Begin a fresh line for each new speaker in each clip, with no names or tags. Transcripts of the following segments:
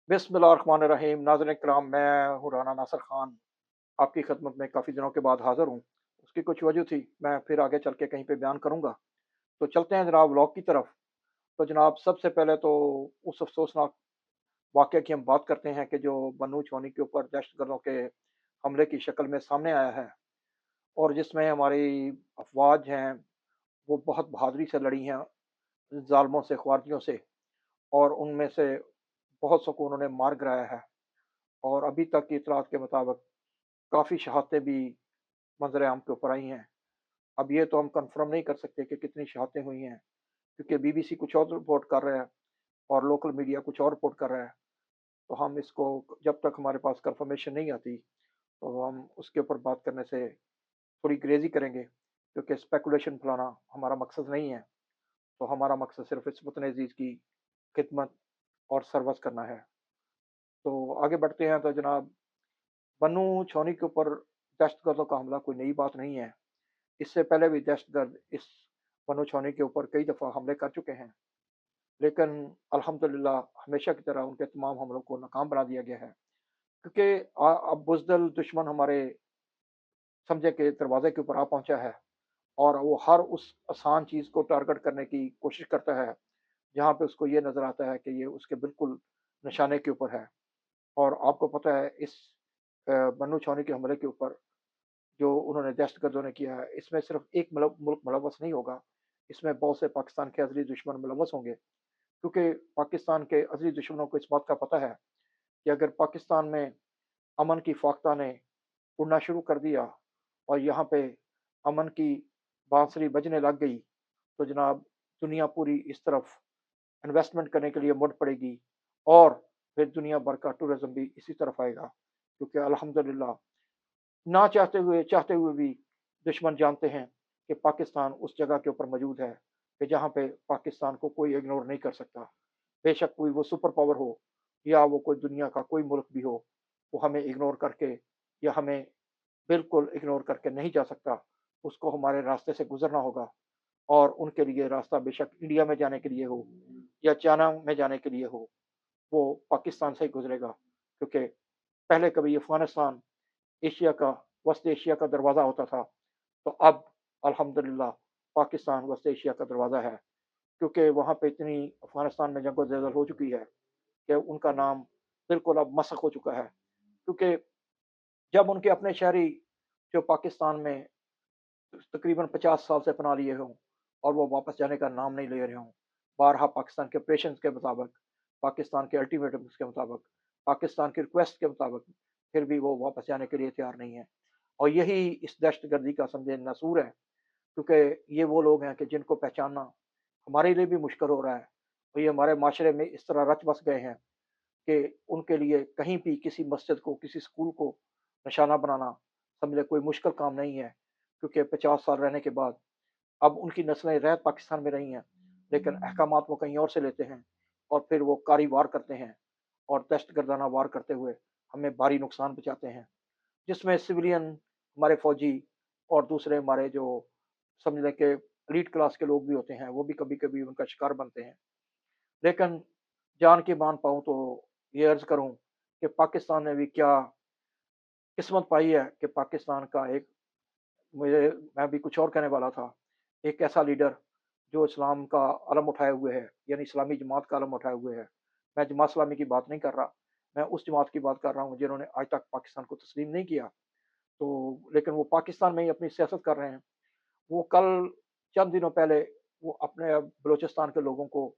बिस्मिल्लाहिर्रहमानिर्रहीम। नाज़रीन किराम, मैं हूँ राना नासिर खान, आपकी खिदमत में काफ़ी दिनों के बाद हाज़िर हूँ। उसकी कुछ वजह थी, मैं फिर आगे चल के कहीं पे बयान करूँगा। तो चलते हैं जनाब व्लॉग की तरफ। तो जनाब सबसे पहले तो उस अफ़सोसनाक वाक़ये की हम बात करते हैं कि जो बन्नू छावनी के ऊपर दहशतगर्दों के हमले की शक्ल में सामने आया है, और जिसमें हमारी अफ़वाज हैं, वो बहुत बहादुरी से लड़ी हैं ज़ालिमों से, ख़वारिजियों से, और उनमें से बहुत सौ को उन्होंने मार गिराया है। और अभी तक की इत्तलात के मुताबिक काफ़ी शहादतें भी मंज़र-ए-आम के ऊपर आई हैं। अब ये तो हम कन्फ़र्म नहीं कर सकते कि कितनी शहादतें हुई हैं, क्योंकि बीबीसी कुछ और रिपोर्ट कर रहा है और लोकल मीडिया कुछ और रिपोर्ट कर रहा है। तो हम इसको, जब तक हमारे पास कन्फ़र्मेशन नहीं आती, तो हम उसके ऊपर बात करने से थोड़ी गुरेज़ी करेंगे, क्योंकि स्पेकुलेशन फैलाना हमारा मकसद नहीं है। तो हमारा मकसद सिर्फ़ इस वतन अज़ीज़ की खिदमत और सर्विस करना है। तो आगे बढ़ते हैं। तो जनाब, बन्नू छावनी के ऊपर दहशतगर्दों का हमला कोई नई बात नहीं है। इससे पहले भी दहशतगर्द इस बन्नू छावनी के ऊपर कई दफ़ा हमले कर चुके हैं, लेकिन अल्हम्दुलिल्लाह हमेशा की तरह उनके तमाम हमलों को नाकाम बना दिया गया है। क्योंकि अब बुज़दिल दुश्मन हमारे समझे के दरवाज़े के ऊपर आ पहुँचा है, और वो हर उस आसान चीज़ को टारगेट करने की कोशिश करता है, जहाँ पे उसको ये नज़र आता है कि ये उसके बिल्कुल निशाने के ऊपर है। और आपको पता है, इस बन्नू छावनी के हमले के ऊपर जो उन्होंने दहशतगर्दों ने किया है, इसमें सिर्फ़ एक मुल्क मुलव्वस नहीं होगा, इसमें बहुत से पाकिस्तान के अज़ली दुश्मन मुलव्वस होंगे। क्योंकि पाकिस्तान के अज़ली दुश्मनों को इस बात का पता है कि अगर पाकिस्तान में अमन की फाख्ता ने उड़ना शुरू कर दिया और यहाँ पे अमन की बांसुरी बजने लग गई, तो जनाब दुनिया पूरी इस तरफ इन्वेस्टमेंट करने के लिए मुड़ पड़ेगी, और फिर दुनिया भर का टूरिज़्म भी इसी तरफ आएगा। क्योंकि अल्हम्दुलिल्लाह ना चाहते हुए भी दुश्मन जानते हैं कि पाकिस्तान उस जगह के ऊपर मौजूद है कि जहाँ पे पाकिस्तान को कोई इग्नोर नहीं कर सकता। बेशक कोई वो सुपर पावर हो, या वो कोई दुनिया का कोई मुल्क भी हो, वो हमें इग्नोर करके, या हमें बिल्कुल इग्नोर करके नहीं जा सकता। उसको हमारे रास्ते से गुज़रना होगा, और उनके लिए रास्ता बेशक इंडिया में जाने के लिए हो या चाइना में जाने के लिए हो, वो पाकिस्तान से ही गुज़रेगा। क्योंकि पहले कभी अफ़गानिस्तान एशिया का, वस्त एशिया का दरवाज़ा होता था, तो अब अल्हम्दुलिल्लाह पाकिस्तान वस्त एशिया का दरवाज़ा है। क्योंकि वहाँ पे इतनी अफ़गानिस्तान में जंग-ओ-ज़लज़ल हो चुकी है कि उनका नाम बिल्कुल अब मसख़ हो चुका है। क्योंकि जब उनके अपने शहरी जो पाकिस्तान में तकरीबन 50 साल से पनाह लिए हों, और वो वापस जाने का नाम नहीं ले रहे हों, बारहा पाकिस्तान के ऑपरेशंस के मुताबिक, पाकिस्तान के अल्टीमेटम्स के मुताबिक, पाकिस्तान की रिक्वेस्ट के मुताबिक, फिर भी वो वापस जाने के लिए तैयार नहीं है। और यही इस दहशतगर्दी का समझे नसूर है। क्योंकि ये वो लोग हैं कि जिनको पहचानना हमारे लिए भी मुश्किल हो रहा है, और ये हमारे माशरे में इस तरह रच बस गए हैं कि उनके लिए कहीं भी किसी मस्जिद को, किसी स्कूल को निशाना बनाना समझे कोई मुश्किल काम नहीं है। क्योंकि 50 साल रहने के बाद अब उनकी नस्लें रह पाकिस्तान में रही हैं, लेकिन अहकामात वो कहीं और से लेते हैं, और फिर वो कारी वार करते हैं, और दहशतगर्दाना वार करते हुए हमें भारी नुकसान पहुँचाते हैं। जिसमें सिविलियन, हमारे फौजी, और दूसरे हमारे जो समझ लें कि एलीट क्लास के लोग भी होते हैं, वो भी कभी-कभी उनका शिकार बनते हैं। लेकिन जान के मान पाऊँ तो ये अर्ज़ करूँ कि पाकिस्तान ने भी क्या किस्मत पाई है कि पाकिस्तान का एक, मुझे मैं भी कुछ और कहने वाला था, एक ऐसा लीडर जो इस्लाम का अलम उठाए हुए है, यानी इस्लामी जमात का अलम उठाए हुए है। मैं जमात इस्लामी की बात नहीं कर रहा, मैं उस जमात की बात कर रहा हूँ जिन्होंने आज तक पाकिस्तान को तस्लीम नहीं किया। तो लेकिन वो पाकिस्तान में ही अपनी सियासत कर रहे हैं। वो कल चंद दिनों पहले वो अपने बलूचिस्तान के लोगों को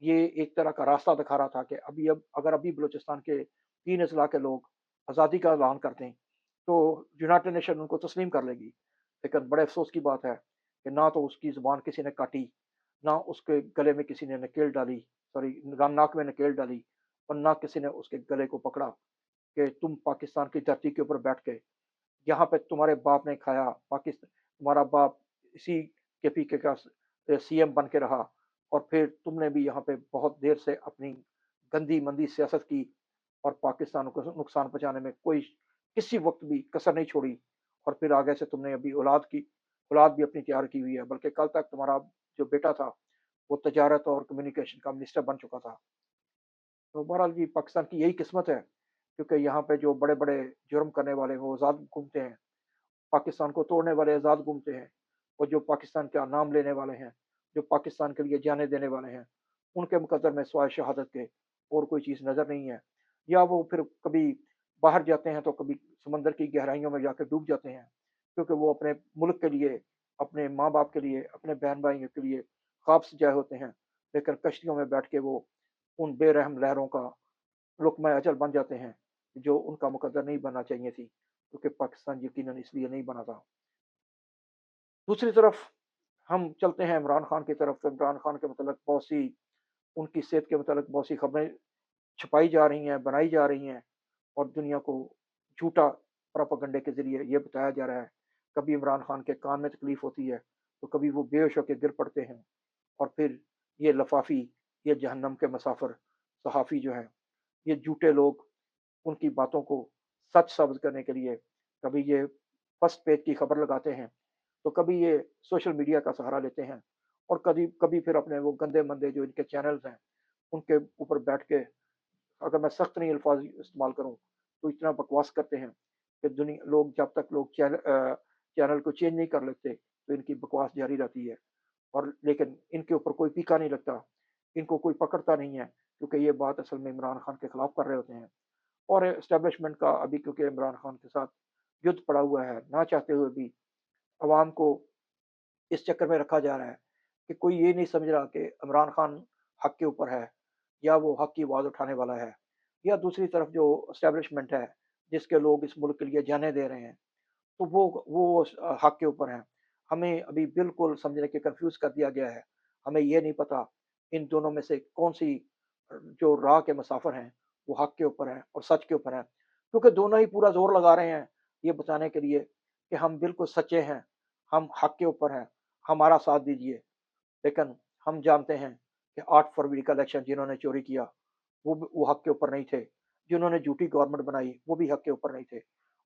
ये एक तरह का रास्ता दिखा रहा था कि अगर अभी बलूचिस्तान के 3 अज़ला के लोग आज़ादी का ऐलान कर दें, तो यूनाइटेड नेशन उनको तस्लीम कर लेगी। लेकिन बड़े अफ़सोस की बात है कि ना तो उसकी ज़ुबान किसी ने काटी, ना उसके गले में किसी ने नकेल डाली, सॉरी, नाक में नकेल डाली, और ना किसी ने उसके गले को पकड़ा कि तुम पाकिस्तान की धरती के ऊपर बैठ के, यहाँ पे तुम्हारे बाप ने खाया, तुम्हारा बाप इसी के पीके का सीएम बन के रहा, और फिर तुमने भी यहाँ पे बहुत देर से अपनी गंदी मंदी सियासत की, और पाकिस्तान को नुकसान पहुंचाने में कोई किसी वक्त भी कसर नहीं छोड़ी। और फिर आगे से तुमने अभी औलाद भी अपनी तैयार की हुई है, बल्कि कल तक तुम्हारा जो बेटा था, वो तजारत और कम्युनिकेशन का मिनिस्टर बन चुका था। तो बहरहाल जी पाकिस्तान की यही किस्मत है, क्योंकि यहाँ पे जो बड़े-बड़े जुर्म करने वाले हैं वो आज़ाद घूमते हैं, पाकिस्तान को तोड़ने वाले आज़ाद घूमते हैं, और जो पाकिस्तान का नाम लेने वाले हैं, जो पाकिस्तान के लिए जानें देने वाले हैं, उनके मुकद्दर में सिवाय शहादत के और कोई चीज़ नज़र नहीं है। या वो फिर कभी बाहर जाते हैं तो कभी समंदर की गहराइयों में जाकर डूब जाते हैं, क्योंकि वो अपने मुल्क के लिए, अपने माँ-बाप के लिए, अपने बहन-भाइयों के लिए ख्वाब सजाए होते हैं, लेकिन कश्तियों में बैठ के वो उन बेरहम लहरों का लुक़्मा अजल बन जाते हैं, जो उनका मुकद्दर नहीं बनना चाहिए थी, क्योंकि पाकिस्तान यकीनन इसलिए नहीं बना था। दूसरी तरफ हम चलते हैं इमरान खान की तरफ, तो इमरान खान के मतलब बहुत सी उनकी सेहत के मतलब बहुत सी खबरें छुपाई जा रही हैं, बनाई जा रही हैं, और दुनिया को झूठा प्रोपेगेंडे के ज़रिए ये बताया जा रहा है। कभी इमरान खान के कान में तकलीफ़ होती है, तो कभी वो बेहोश होके गिर पड़ते हैं, और फिर ये लफ़ाफ़ी, ये जहन्नम के मुसाफ़िर सहाफ़ी जो हैं, ये झूठे लोग उनकी बातों को सच साबित करने के लिए कभी ये फर्स्ट पेज की खबर लगाते हैं, तो कभी ये सोशल मीडिया का सहारा लेते हैं, और कभी कभी फिर अपने वो गंदे-मंदे जो इनके चैनल्स हैं, उनके ऊपर बैठ के, अगर मैं सख्त नहीं अल्फाज इस्तेमाल करूँ, तो इतना बकवास करते हैं कि दुनिया लोग जब तक लोग चैनल को चेंज नहीं कर लेते, तो इनकी बकवास जारी रहती है। और लेकिन इनके ऊपर कोई पीका नहीं लगता, इनको कोई पकड़ता नहीं है, क्योंकि ये बात असल में इमरान खान के खिलाफ कर रहे होते हैं। और एस्टेब्लिशमेंट का अभी क्योंकि इमरान खान के साथ युद्ध पड़ा हुआ है, ना चाहते हुए भी अवाम को इस चक्कर में रखा जा रहा है कि कोई ये नहीं समझ रहा कि इमरान खान हक के ऊपर है, या वो हक की आवाज़ उठाने वाला है, या दूसरी तरफ जो एस्टेब्लिशमेंट है, जिसके लोग इस मुल्क के लिए जानें दे रहे हैं, तो वो हक के ऊपर हैं। हमें अभी बिल्कुल समझने के कन्फ्यूज़ कर दिया गया है। हमें ये नहीं पता इन दोनों में से कौन-सी जो राह के मुसाफ़िर हैं, वो हक के ऊपर हैं और सच के ऊपर हैं। क्योंकि दोनों ही पूरा ज़ोर लगा रहे हैं, ये बताने के लिए कि हम बिल्कुल सच्चे हैं, हम हक के ऊपर हैं, हमारा साथ दीजिए। लेकिन हम जानते हैं कि 8 फरवरी का इलेक्शन जिन्होंने चोरी किया, वो हक के ऊपर नहीं थे। जिन्होंने झूठी गवर्नमेंट बनाई, वो भी हक के ऊपर नहीं थे।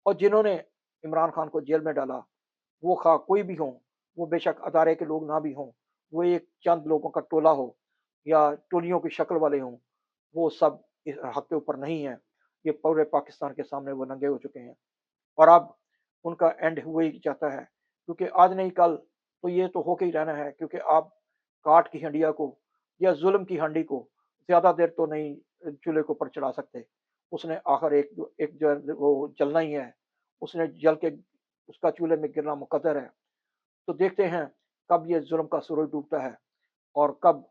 और जिन्होंने इमरान खान को जेल में डाला, वो खा कोई भी हों, वो बेशक अदारे के लोग ना भी हों, वो एक चंद लोगों का टोला हो, या टोलियों की शक्ल वाले हों, वो सब इस हक के ऊपर नहीं हैं। ये पूरे पाकिस्तान के सामने वो नंगे हो चुके हैं, और अब उनका एंड हो ही जाता है, क्योंकि आज नहीं कल तो ये तो होके ही रहना है, क्योंकि आप काठ की हंडिया को या जुल्म की हांडी को ज़्यादा देर तो नहीं चूल्हे के ऊपर चढ़ा सकते। उसने आखिर एक एक जो है वो जलना ही है, उसने जल के उसका चूल्हे में गिरना मुकद्दर है। तो देखते हैं कब ये जुल्म का सूरज डूबता है, और कब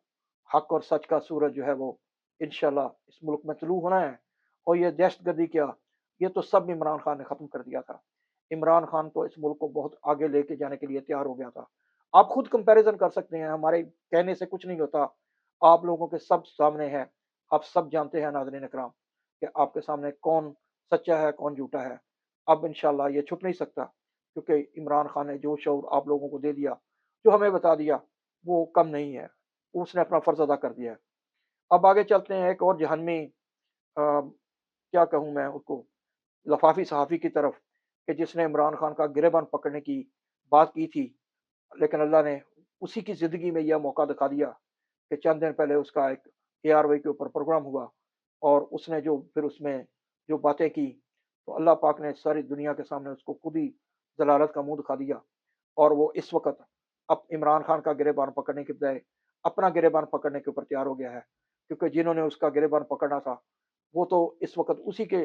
हक और सच का सूरज जो है वो इंशाल्लाह इस मुल्क में तुलू होना है। और ये दहशतगर्दी क्या, ये तो सब इमरान खान ने ख़त्म कर दिया था। इमरान खान तो इस मुल्क को बहुत आगे लेके जाने के लिए तैयार हो गया था। आप खुद कंपैरिज़न कर सकते हैं, हमारे कहने से कुछ नहीं होता। आप लोगों के सब सामने है, आप सब जानते हैं नाज़रीन इकराम कि आपके सामने कौन सच्चा है, कौन झूठा है। अब इंशाल्लाह ये छुप नहीं सकता, क्योंकि इमरान खान ने जो शऊर आप लोगों को दे दिया, जो हमें बता दिया, वो कम नहीं है। उसने अपना फ़र्ज़ अदा कर दिया है। अब आगे चलते हैं एक और जहन्नमी क्या कहूँ मैं उसको, लफ़ाफ़ी सहाफ़ी की तरफ, कि जिसने इमरान खान का गिरेबान पकड़ने की बात की थी, लेकिन अल्लाह ने उसी की ज़िंदगी में यह मौका दिखा दिया कि चंद दिन पहले उसका एक एआरवाई के ऊपर प्रोग्राम हुआ, और उसने जो फिर उसमें जो बातें की, तो अल्लाह पाक ने सारी दुनिया के सामने उसको खुद ही ज़लालत का मुँह दिखा दिया। और वो इस वक़्त अब इमरान खान का गिरेबान पकड़ने के बजाय अपना गिरेबान पकड़ने के ऊपर तैयार हो गया है। क्योंकि जिन्होंने उसका गिरेबान पकड़ना था, वो तो इस वक़्त उसी के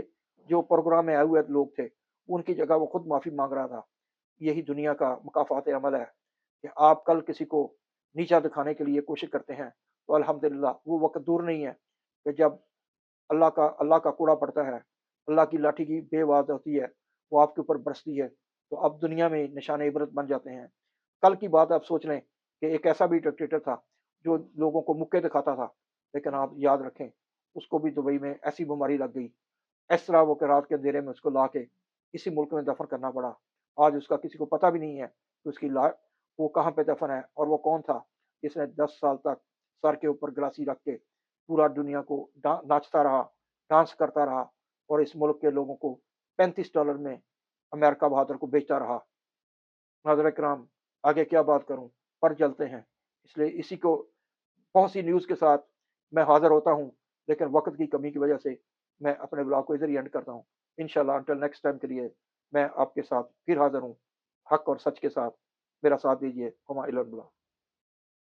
जो प्रोग्राम में आए हुए लोग थे, उनकी जगह वो खुद माफ़ी माँग रहा था। यही दुनिया का मुकाफ़ात अमल है कि आप कल किसी को नीचा दिखाने के लिए कोशिश करते हैं, तो अल्हम्दुलिल्लाह वो वक़्त दूर नहीं है कि जब अल्लाह का कूड़ा पड़ता है, अल्लाह की लाठी की बेवाज़ होती है, वो आपके ऊपर बरसती है, तो अब दुनिया में निशान इबरत बन जाते हैं। कल की बात आप सोच लें कि एक ऐसा भी डिक्टेटर था, जो लोगों को मुक्के दिखाता था, लेकिन आप याद रखें, उसको भी दुबई में ऐसी बीमारी लग गई, इस तरह वो कि रात के अंधेरे में उसको लाके इसी मुल्क में दफ़न करना पड़ा। आज उसका किसी को पता भी नहीं है कि उसकी वो कहाँ पे दफ़न है, और वो कौन था, जिसने 10 साल तक सर के ऊपर गलासी रख के पूरा दुनिया को नाचता रहा, डांस करता रहा, और इस मुल्क के लोगों को $35 में अमेरिका बहादुर को बेचता रहा। नाज़रीन इकराम, आगे क्या बात करूँ, पर चलते हैं। इसलिए इसी को बहुत सी न्यूज़ के साथ मैं हाज़िर होता हूँ, लेकिन वक़्त की कमी की वजह से मैं अपने ब्लॉग को इधर ही एंड करता हूँ। इंशाअल्लाह अंटिल नेक्स्ट टाइम के लिए मैं आपके साथ फिर हाज़िर हूँ, हक़ और सच के साथ। मेरा साथ दीजिए। वमा इलल बलाग।